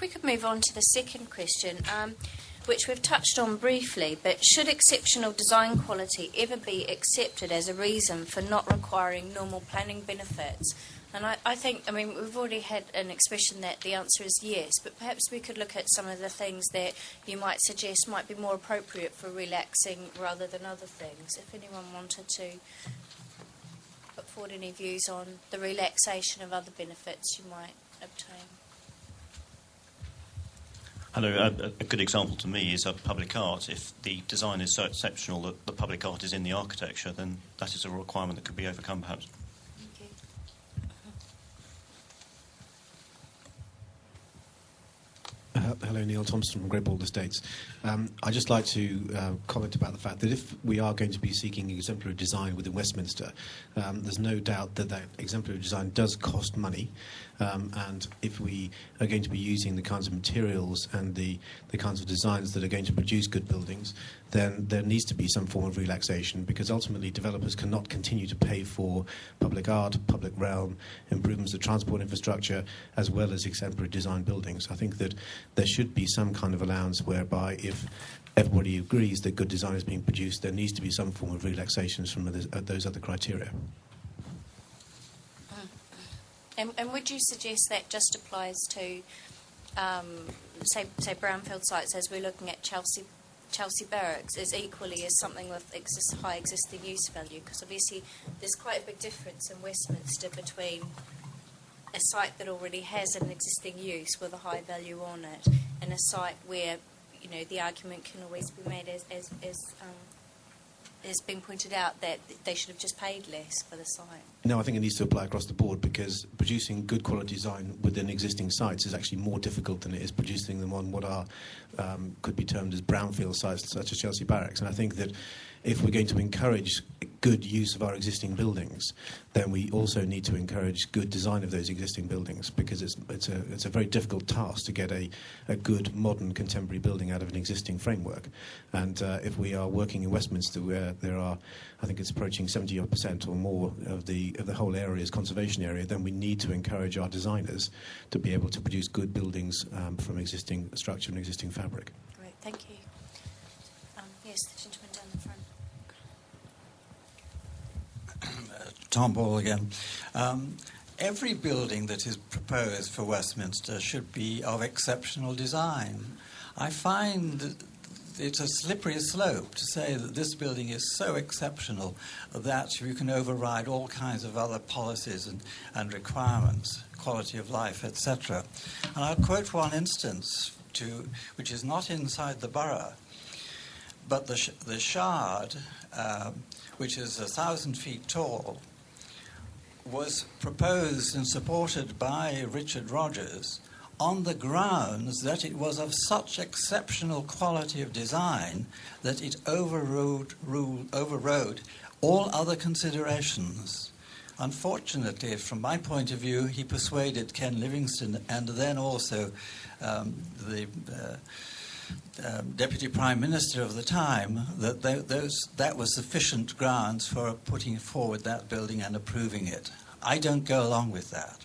if we could move on to the second question, which we've touched on briefly, but should exceptional design quality ever be accepted as a reason for not requiring normal planning benefits? And I think, I mean, we've already had an expression that the answer is yes, but perhaps we could look at some of the things that you might suggest might be more appropriate for relaxing rather than other things. If anyone wanted to put forward any views on the relaxation of other benefits you might obtain. Hello. A good example to me is public art. If the design is so exceptional that the public art is in the architecture, then that is a requirement that could be overcome, perhaps. Thank you. Hello, Neil Thompson from Great Bald Estates. I'd just like to comment about the fact that if we are going to be seeking exemplary design within Westminster, there's no doubt that that exemplary design does cost money. And if we are going to be using the kinds of materials and the kinds of designs that are going to produce good buildings, then there needs to be some form of relaxation, because ultimately developers cannot continue to pay for public art, public realm, improvements of transport infrastructure, as well as exemplary design buildings. I think that there should be some kind of allowance whereby if everybody agrees that good design is being produced, there needs to be some form of relaxations from those other criteria. And would you suggest that just applies to, say brownfield sites, as we're looking at Chelsea Barracks, as equally as something with high existing use value? Because obviously there's quite a big difference in Westminster between a site that already has an existing use with a high value on it and a site where, you know, the argument can always be made as has been pointed out, that they should have just paid less for the site. No, I think it needs to apply across the board, because producing good quality design within existing sites is actually more difficult than it is producing them on what are could be termed as brownfield sites, such as Chelsea Barracks. And I think that if we're going to encourage good use of our existing buildings, then we also need to encourage good design of those existing buildings, because it's a very difficult task to get a good, modern, contemporary building out of an existing framework. And if we are working in Westminster, where there are, I think it's approaching 70% or more of the whole area is conservation area, then we need to encourage our designers to be able to produce good buildings from existing structure and existing fabric. Great, thank you. Yes, the gentleman down the front. Tom Ball again. Every building that is proposed for Westminster should be of exceptional design. I find that it's a slippery slope to say that this building is so exceptional that you can override all kinds of other policies and requirements, quality of life, etc. And I'll quote one instance which is not inside the borough, but the Shard, which is 1,000 feet tall, was proposed and supported by Richard Rogers on the grounds that it was of such exceptional quality of design that it overrode all other considerations. Unfortunately, from my point of view, he persuaded Ken Livingstone and then also the Deputy Prime Minister of the time that that was sufficient grounds for putting forward that building and approving it. I don't go along with that.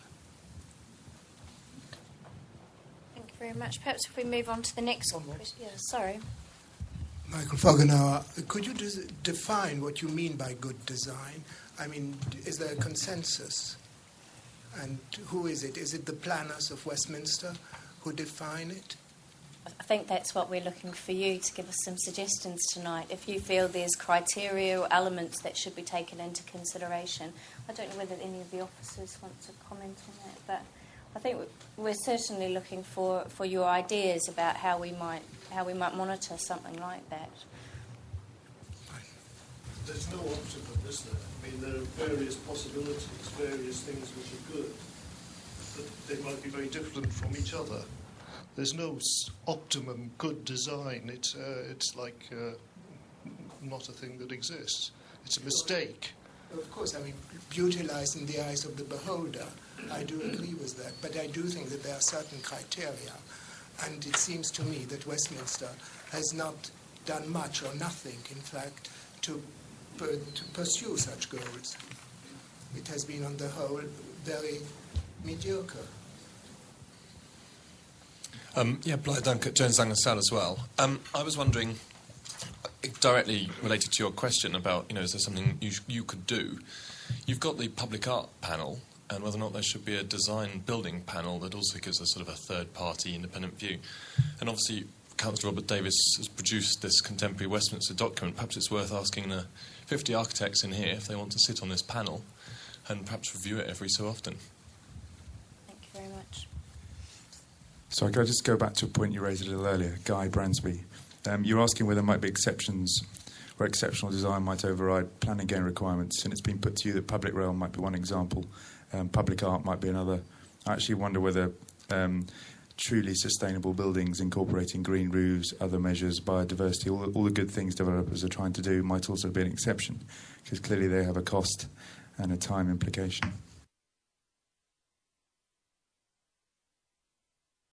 Thank you very much. Perhaps if we move on to the next one. Yeah, sorry. Michael Fogenauer, could you define what you mean by good design? I mean, is there a consensus? And who is it? Is it the planners of Westminster who define it? I think that's what we're looking for you to give us some suggestions tonight. If you feel there's criteria or elements that should be taken into consideration. I don't know whether any of the officers want to comment on that, but I think we're certainly looking for your ideas about how we might monitor something like that. There's no optimum, is there? I mean, there are various possibilities, various things which are good, but they might be very different from each other. There's no optimum good design. It's like not a thing that exists. It's a mistake. Of course, I mean, beauty lies in the eyes of the beholder. I do agree with that. But I do think that there are certain criteria. And it seems to me that Westminster has not done much or nothing, in fact, to pursue such goals. It has been, on the whole, very mediocre. Blythe Dunkett, Jones Lang LaSalle as well. I was wondering, directly related to your question about, is there something you could do? You've got the public art panel, and whether or not there should be a design building panel that also gives a sort of a third-party independent view. And obviously, Councillor Robert Davis has produced this contemporary Westminster document. Perhaps it's worth asking the 50 architects in here if they want to sit on this panel and perhaps review it every so often. Thank you very much. So I'll just go back to a point you raised a little earlier, Guy Bransby. You're asking whether there might be exceptions where exceptional design might override planning gain requirements, and it's been put to you that public realm might be one example, public art might be another. I actually wonder whether truly sustainable buildings incorporating green roofs, other measures, biodiversity, all the good things developers are trying to do might also be an exception, because clearly they have a cost and a time implication.